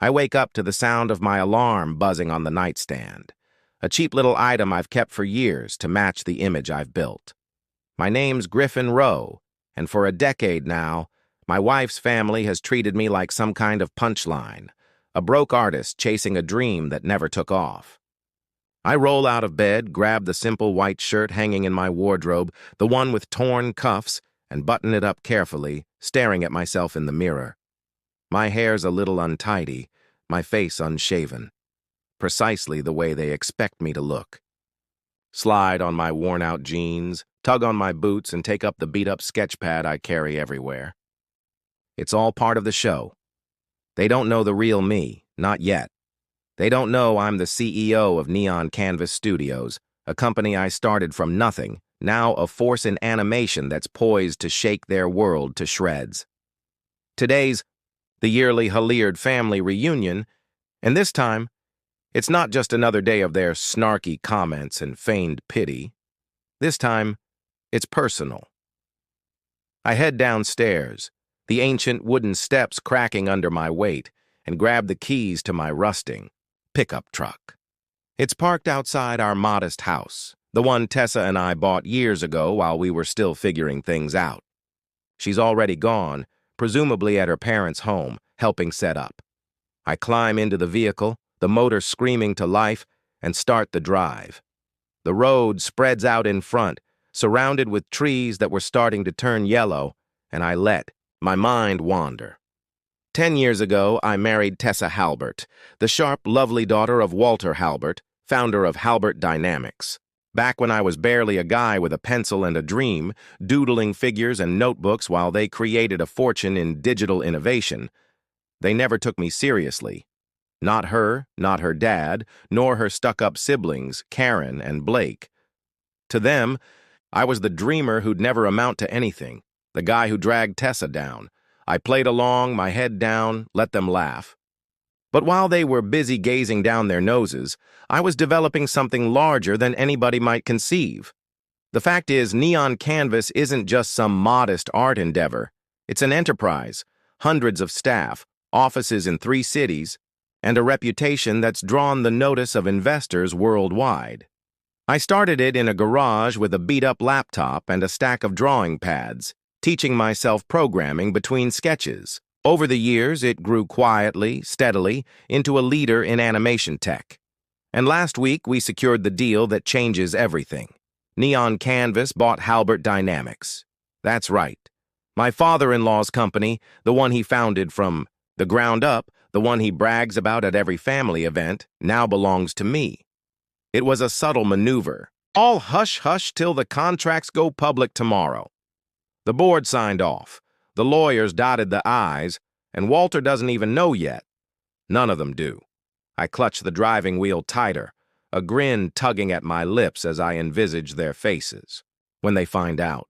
I wake up to the sound of my alarm buzzing on the nightstand, a cheap little item I've kept for years to match the image I've built. My name's Griffin Rowe, and for a decade now, my wife's family has treated me like some kind of punchline, a broke artist chasing a dream that never took off. I roll out of bed, grab the simple white shirt hanging in my wardrobe, the one with torn cuffs, and button it up carefully, staring at myself in the mirror. My hair's a little untidy, my face unshaven, precisely the way they expect me to look. Slide on my worn-out jeans, tug on my boots, and take up the beat-up sketch pad I carry everywhere. It's all part of the show. They don't know the real me, not yet. They don't know I'm the CEO of Neon Canvas Studios, a company I started from nothing, now a force in animation that's poised to shake their world to shreds. Today's the yearly Hilliard family reunion, and this time, it's not just another day of their snarky comments and feigned pity. This time, it's personal. I head downstairs, the ancient wooden steps cracking under my weight, and grab the keys to my rusting pickup truck. It's parked outside our modest house, the one Tessa and I bought years ago while we were still figuring things out. She's already gone, presumably at her parents' home, helping set up. I climb into the vehicle, the motor screaming to life, and start the drive. The road spreads out in front, surrounded with trees that were starting to turn yellow, and I let my mind wander. 10 years ago, I married Tessa Halbert, the sharp, lovely daughter of Walter Halbert, founder of Halbert Dynamics. Back when I was barely a guy with a pencil and a dream, doodling figures and notebooks while they created a fortune in digital innovation, they never took me seriously. Not her, not her dad, nor her stuck-up siblings, Karen and Blake. To them, I was the dreamer who'd never amount to anything, the guy who dragged Tessa down. I played along, my head down, let them laugh. But while they were busy gazing down their noses, I was developing something larger than anybody might conceive. The fact is, Neon Canvas isn't just some modest art endeavor. It's an enterprise, hundreds of staff, offices in 3 cities, and a reputation that's drawn the notice of investors worldwide. I started it in a garage with a beat-up laptop and a stack of drawing pads, teaching myself programming between sketches. Over the years, it grew quietly, steadily, into a leader in animation tech. And last week, we secured the deal that changes everything. Neon Canvas bought Halbert Dynamics. That's right. My father-in-law's company, the one he founded from the ground up, the one he brags about at every family event, now belongs to me. It was a subtle maneuver. All hush-hush till the contracts go public tomorrow. The board signed off, the lawyers dotted the I's, and Walter doesn't even know yet. None of them do. I clutch the driving wheel tighter, a grin tugging at my lips as I envisage their faces when they find out.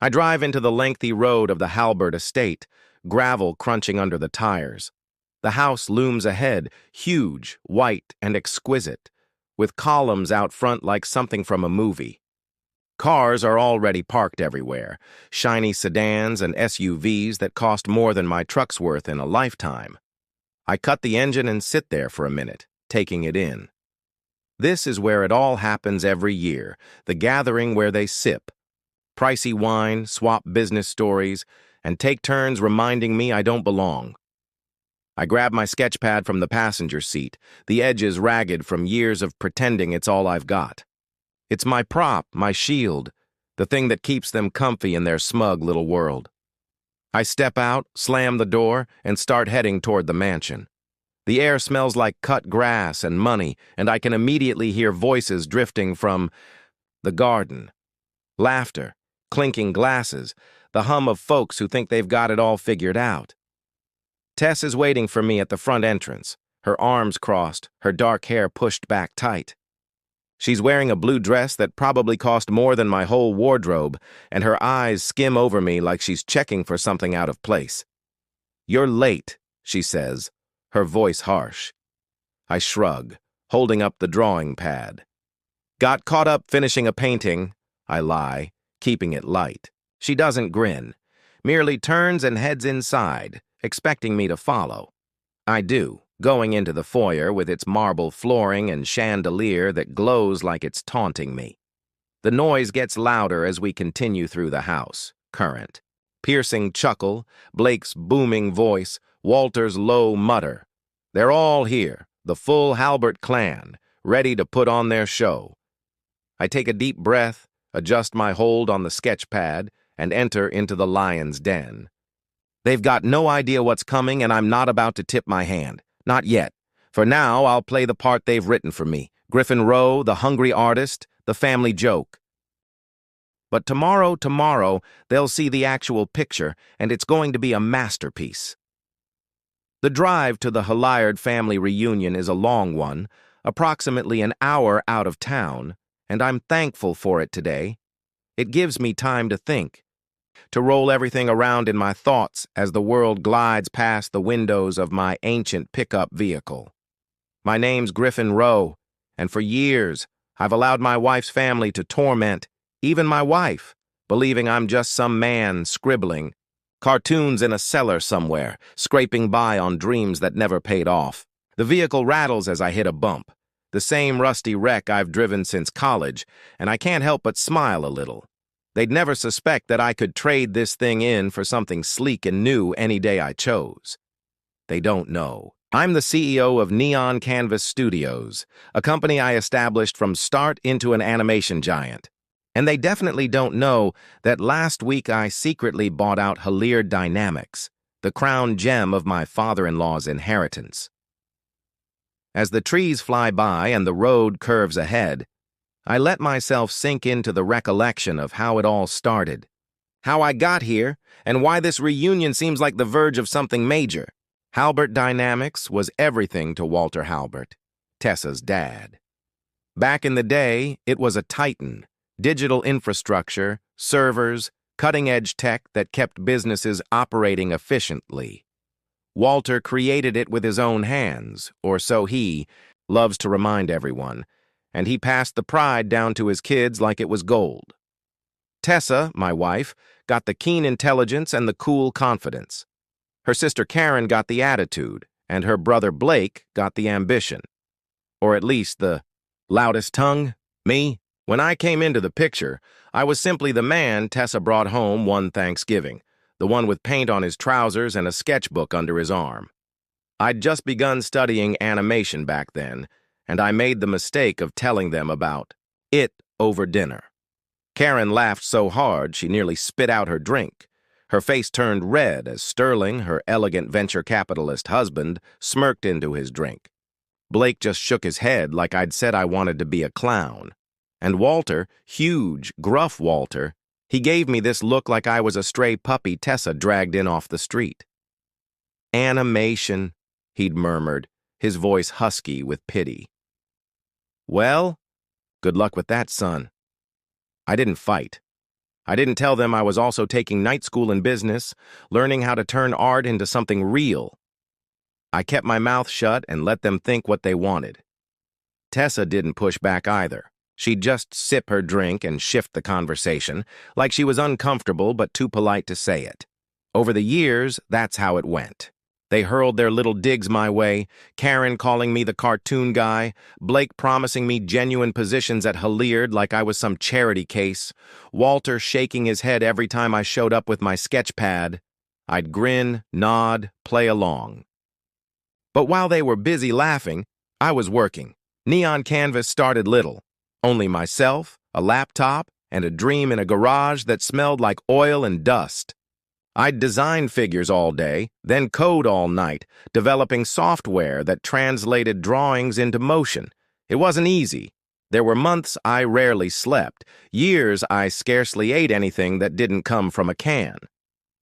I drive into the lengthy road of the Halbert estate, gravel crunching under the tires. The house looms ahead, huge, white, and exquisite, with columns out front like something from a movie. Cars are already parked everywhere, shiny sedans and SUVs that cost more than my truck's worth in a lifetime. I cut the engine and sit there for a minute, taking it in. This is where it all happens every year, the gathering where they sip. Pricey wine, swap business stories, and take turns reminding me I don't belong. I grab my sketch pad from the passenger seat, the edges ragged from years of pretending it's all I've got. It's my prop, my shield, the thing that keeps them comfy in their smug little world. I step out, slam the door, and start heading toward the mansion. The air smells like cut grass and money, and I can immediately hear voices drifting from the garden. Laughter, clinking glasses, the hum of folks who think they've got it all figured out. Tess is waiting for me at the front entrance, her arms crossed, her dark hair pushed back tight. She's wearing a blue dress that probably cost more than my whole wardrobe, and her eyes skim over me like she's checking for something out of place. "You're late," she says, her voice harsh. I shrug, holding up the drawing pad. "Got caught up finishing a painting," I lie, keeping it light. She doesn't grin, merely turns and heads inside, expecting me to follow. I do, going into the foyer with its marble flooring and chandelier that glows like it's taunting me. The noise gets louder as we continue through the house. Current. Piercing chuckle, Blake's booming voice, Walter's low mutter. They're all here, the full Halbert clan, ready to put on their show. I take a deep breath, adjust my hold on the sketch pad, and enter into the lion's den. They've got no idea what's coming, and I'm not about to tip my hand. Not yet. For now, I'll play the part they've written for me. Griffin Rowe, the hungry artist, the family joke. But tomorrow, they'll see the actual picture, and it's going to be a masterpiece. The drive to the Hilliard family reunion is a long one, approximately an hour out of town, and I'm thankful for it today. It gives me time to think, to roll everything around in my thoughts as the world glides past the windows of my ancient pickup vehicle. My name's Griffin Rowe, and for years, I've allowed my wife's family to torment, even my wife, believing I'm just some man scribbling, cartoons in a cellar somewhere, scraping by on dreams that never paid off. The vehicle rattles as I hit a bump, the same rusty wreck I've driven since college, and I can't help but smile a little. They'd never suspect that I could trade this thing in for something sleek and new any day I chose. They don't know. I'm the CEO of Neon Canvas Studios, a company I established from start into an animation giant. And they definitely don't know that last week I secretly bought out Hilliard Dynamics, the crown gem of my father-in-law's inheritance. As the trees fly by and the road curves ahead, I let myself sink into the recollection of how it all started, how I got here, and why this reunion seems like the verge of something major. Halbert Dynamics was everything to Walter Halbert, Tessa's dad. Back in the day, it was a titan. Digital infrastructure, servers, cutting-edge tech that kept businesses operating efficiently. Walter created it with his own hands, or so he loves to remind everyone, and he passed the pride down to his kids like it was gold. Tessa, my wife, got the keen intelligence and the cool confidence. Her sister Karen got the attitude, and her brother Blake got the ambition. Or at least the loudest tongue, me. When I came into the picture, I was simply the man Tessa brought home one Thanksgiving, the one with paint on his trousers and a sketchbook under his arm. I'd just begun studying animation back then, and I made the mistake of telling them about it over dinner. Karen laughed so hard she nearly spit out her drink. Her face turned red as Sterling, her elegant venture capitalist husband, smirked into his drink. Blake just shook his head like I'd said I wanted to be a clown. And Walter, huge, gruff Walter, he gave me this look like I was a stray puppy Tessa dragged in off the street. Animation, he'd murmured, his voice husky with pity. Well, good luck with that, son. I didn't fight. I didn't tell them I was also taking night school in business, learning how to turn art into something real. I kept my mouth shut and let them think what they wanted. Tessa didn't push back either. She'd just sip her drink and shift the conversation, like she was uncomfortable but too polite to say it. Over the years, that's how it went. They hurled their little digs my way, Karen calling me the cartoon guy, Blake promising me genuine positions at Hilliard like I was some charity case, Walter shaking his head every time I showed up with my sketch pad. I'd grin, nod, play along. But while they were busy laughing, I was working. Neon Canvas started little. Only myself, a laptop, and a dream in a garage that smelled like oil and dust. I'd design figures all day, then code all night, developing software that translated drawings into motion. It wasn't easy. There were months I rarely slept, years I scarcely ate anything that didn't come from a can.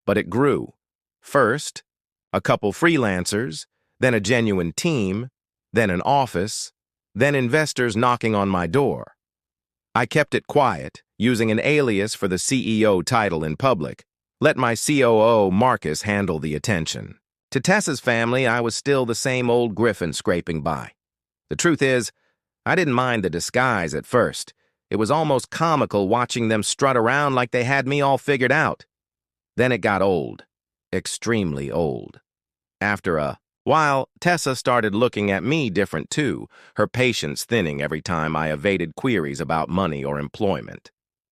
But it grew. First, a couple freelancers, then a genuine team, then an office, then investors knocking on my door. I kept it quiet, using an alias for the CEO title in public. Let my COO, Marcus, handle the attention. To Tessa's family, I was still the same old Griffin scraping by. The truth is, I didn't mind the disguise at first. It was almost comical watching them strut around like they had me all figured out. Then it got old. Extremely old. After a While Tessa started looking at me different too, her patience thinning every time I evaded queries about money or employment.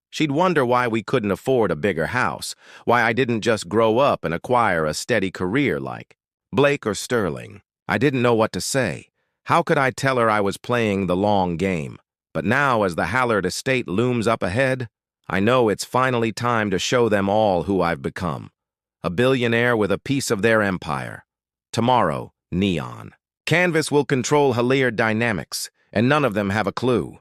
She'd wonder why we couldn't afford a bigger house, why I didn't just grow up and acquire a steady career like Blake or Sterling. I didn't know what to say. How could I tell her I was playing the long game? But now, as the Hallard estate looms up ahead, I know it's finally time to show them all who I've become. A billionaire with a piece of their empire. Tomorrow, Neon. Canvas will control Hilliard Dynamics, and none of them have a clue.